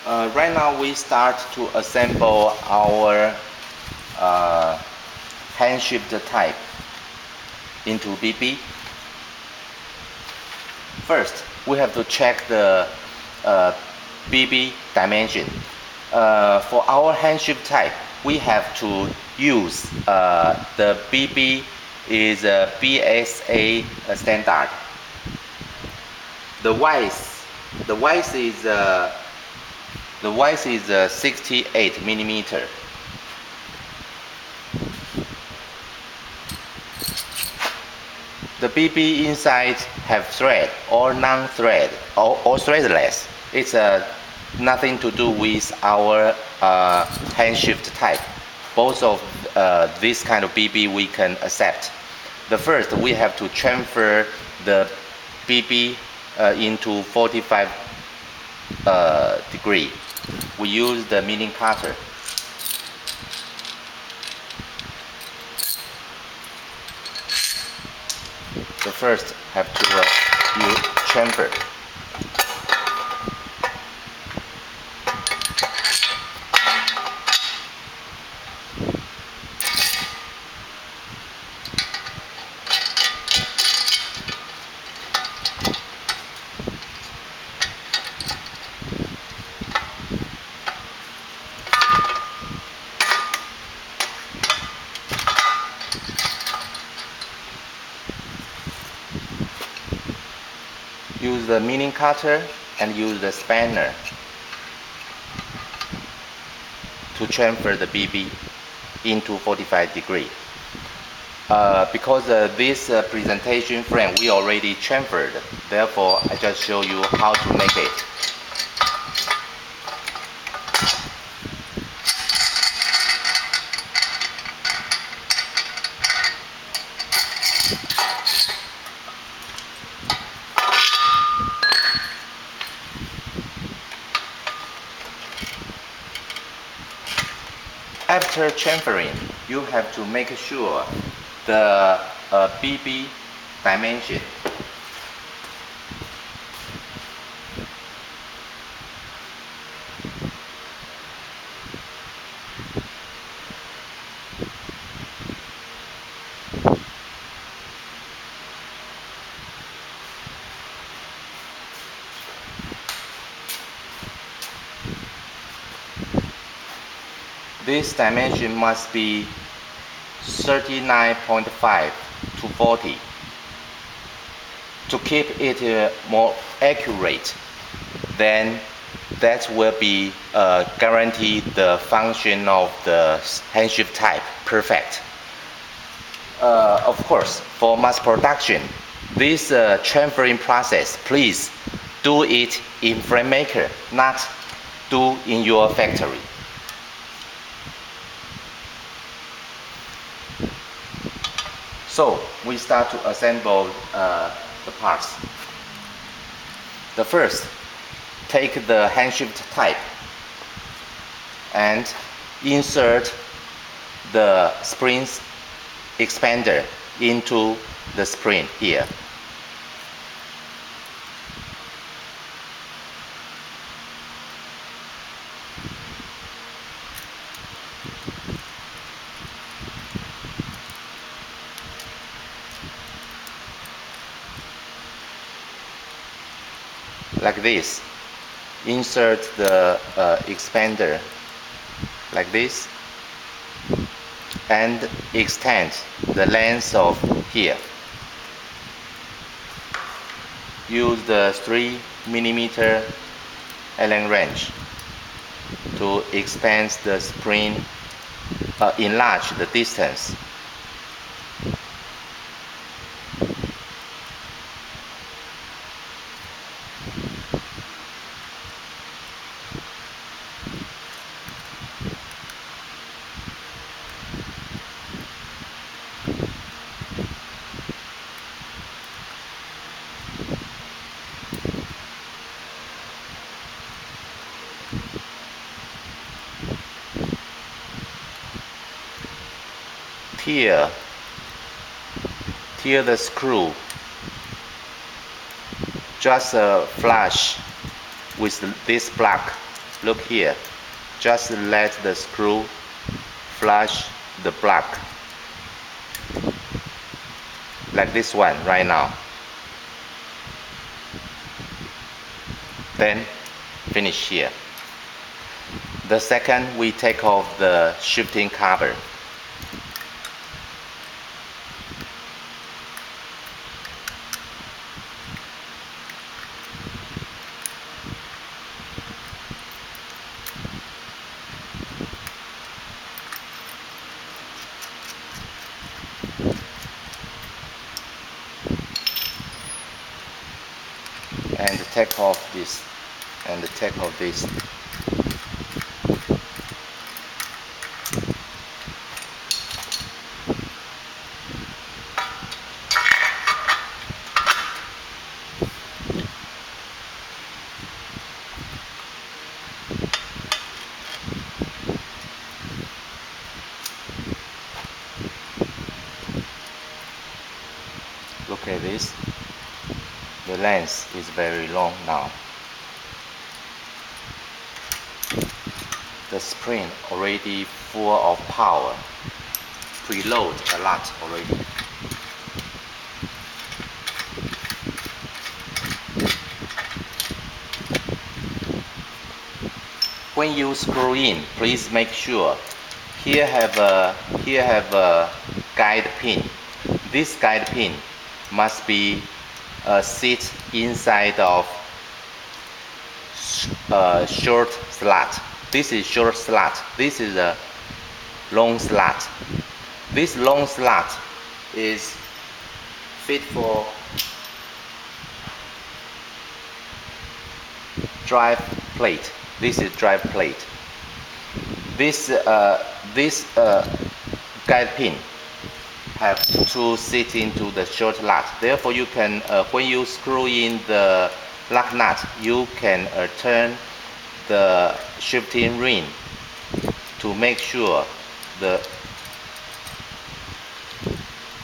Right now we start to assemble our hand shift type into BB. First, we have to check the BB dimension. For our hand shift type, we have to use the BB is a BSA standard. The width is 68 millimeter. The BB inside have thread or non-thread or threadless. It's nothing to do with our hand shift type. Both of this kind of BB we can accept. The first, we have to transfer the BB into 45 degree. We use the milling cutter. The first have to use chamfer. Use the milling cutter and use the spanner to transfer the BB into 45 degree. Because this presentation frame we already transferred, therefore I just show you how to make it. After chamfering, you have to make sure the BB dimension this dimension must be 39.5 to 40 to keep it more accurate. Then that will be guarantee the function of the hand shift type perfect. Of course, for mass production, this chamfering process, please do it in frame maker, not do in your factory. So we start to assemble the parts. The first, take the hand shift type and insert the springs expander into the spring here. Like this. Insert the expander like this and extend the length of here. Use the 3 millimeter Allen wrench to expand the spring, enlarge the distance. Tear the screw just flush with this block look here, just let the screw flush the plug like this one right now. Then finish here. The second, we take off the shifting cover. And take off this, and take off this. Look at this. The length is very long now. The spring already full of power. Preload a lot already. When you screw in, please make sure here have a guide pin. This guide pin must be sit inside of short slot. This is short slot. This is a long slot. This long slot is fit for drive plate. This is drive plate. This guide pin have to sit into the short slot. Therefore, you can when you screw in the lock nut, you can turn the shifting ring to make sure the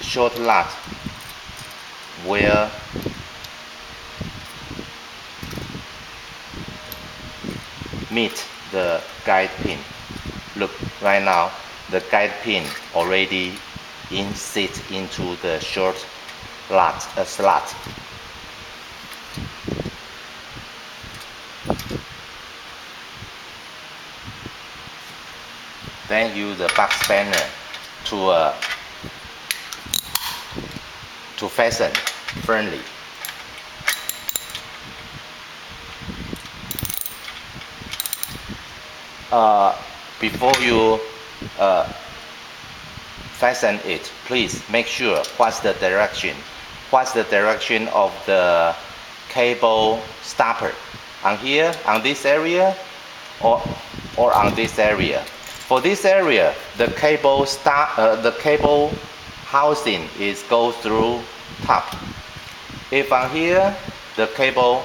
short slot will meet the guide pin. Look, right now the guide pin already sit into the short slot. Then use the box spanner to fasten firmly. Before you fasten it, please make sure what's the direction of the cable stopper, on here, on this area, or on this area. For this area, the cable housing is go through top. If on here, the cable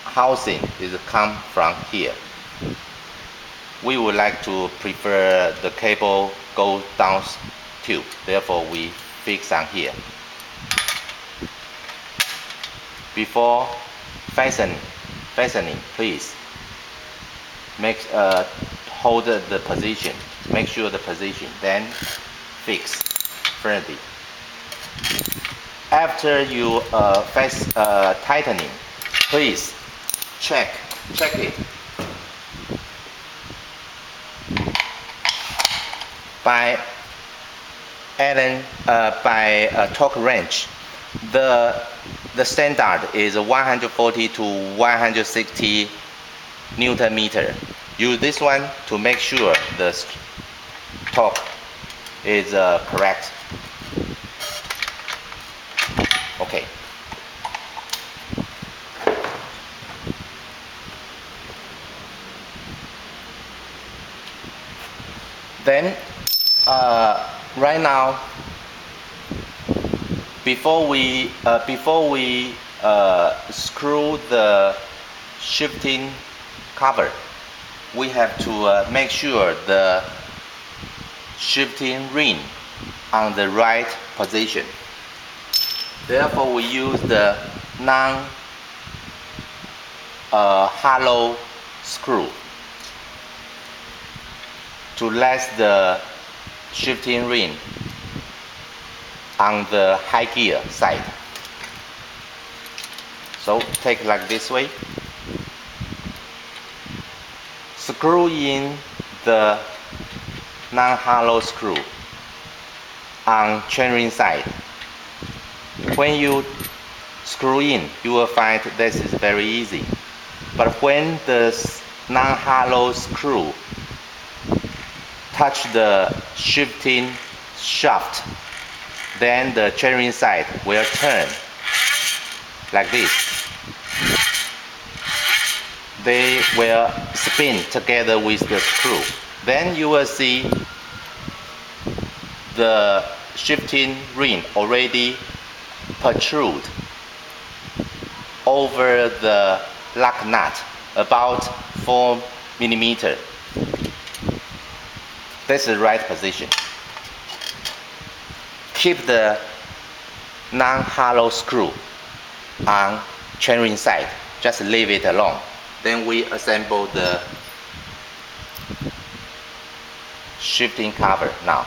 housing is come from here. We would like to prefer the cable go down tube. Therefore, we fix on here. Before fastening, please hold the position. Make sure the position. Then fix firmly. After you tightening, please check it. By torque wrench, the standard is 140 to 160 Newton meter. Use this one to make sure the torque is correct. Okay. Then right now, before we screw the shifting cover, we have to make sure the shifting ring on the right position. Therefore, we use the non-hollow screw to let the shifting ring on the high gear side. So take like this way. Screw in the non-hollow screw on chainring side. When you screw in, you will find this is very easy. But when the non-hollow screw touch the shifting shaft, then the chainring side will turn like this. They will spin together with the screw. Then you will see the shifting ring already protrude over the lock nut about 4 millimeters. This is the right position. Keep the non-hollow screw on chainring side. Just leave it alone. Then we assemble the shifting cover now.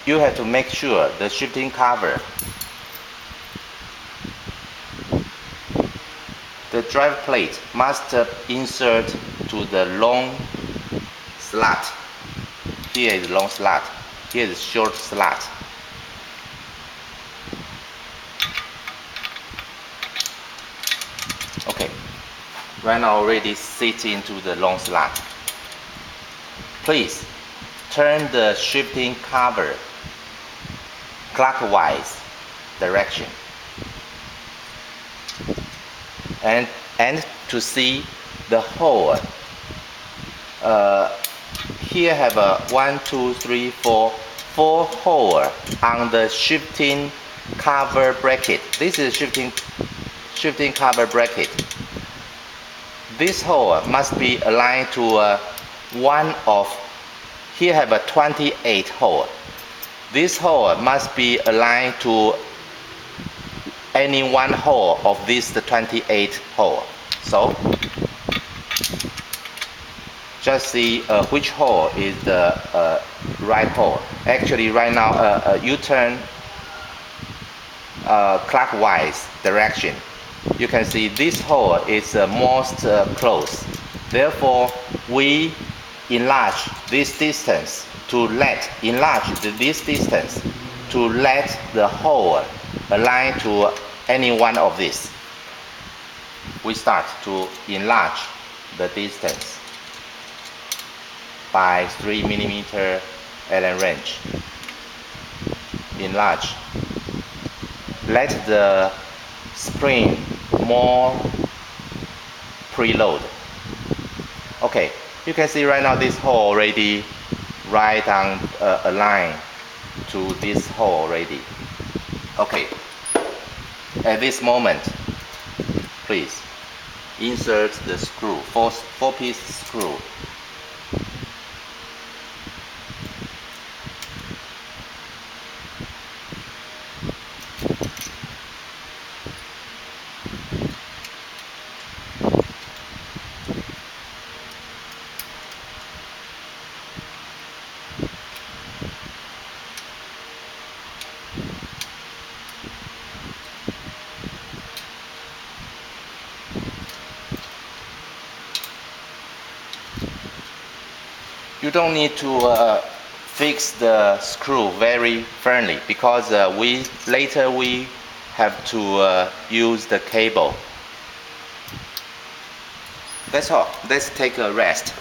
You have to make sure the shifting cover, the drive plate must insert to the long slot. Here is long slot, here is short slot. Okay, right now already sit into the long slot. Please turn the shifting cover clockwise direction, and to see the hole. Here have a 1, 2, 3, 4 hole on the shifting cover bracket. This is shifting cover bracket. This hole must be aligned to one of. Here have a 28 hole. This hole must be aligned to any one hole of this 28 hole. So just see which hole is the right hole. Actually, right now you turn clockwise direction. You can see this hole is most close. Therefore, we enlarge this distance to let the hole align to any one of these. We start to enlarge the distance by 3 millimeter Allen wrench. Enlarge. Let the spring more preload. Okay, you can see right now this hole already right on a line to this hole already. Okay, at this moment, please insert the screw, four-piece screw. You don't need to fix the screw very firmly, because later we have to use the cable. That's all. Let's take a rest.